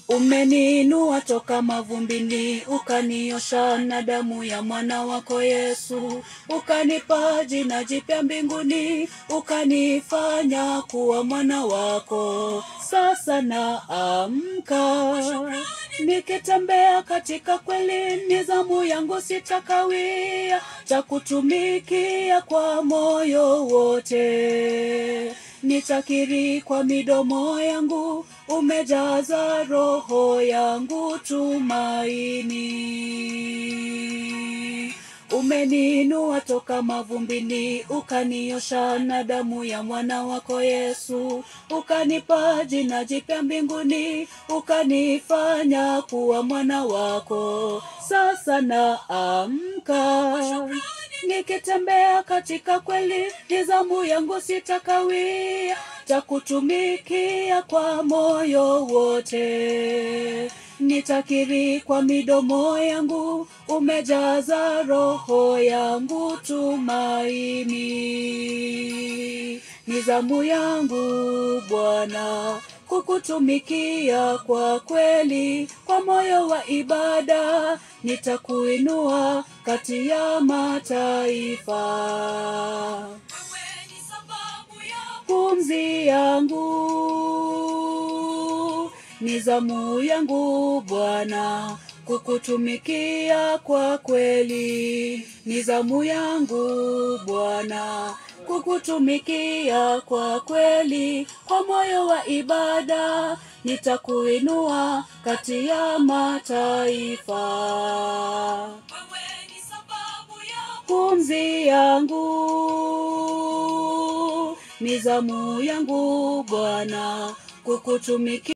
Umeniinua toka mavumbini, ukaniosha na damu ya mwana wako Yesu. Ukanipa jina jipya mbinguni, ukanifanya kuwa mwana wako. Sasa naamka nikitembea katika kweli, nizamu yangu sitakawia, takutumikia kwa moyo wote. Nitakiri kwa midomo yangu, umejaza roho yangu tumaini. Umeniinua toka mavumbini, ukaniosha na damu ya mwana wako Yesu. Ukanipa jina jipya mbinguni, ukanifanya kuwa mwana wako. Sasa naamka nikitembea katika kweli, nizamu yangu sitakawia, takutumikia kwa moyo wote. Nitakiri kwa midomo yangu, umejaza roho yangu tumaini. Nizamu yangu Bwana kukutumikia kwa kweli, kwa moyo wa ibada nitakuinua kati ya mataifa. Pumzi yangu, nizamu yangu Bwana kukutumikia kwa kweli. Nizamu yangu Bwana kukutumikia kwa kweli, kwa moyo wa ibada nitakuinua kati ya mataifa. Pumzi yangu, nizamu yangu Bwana kukutumikia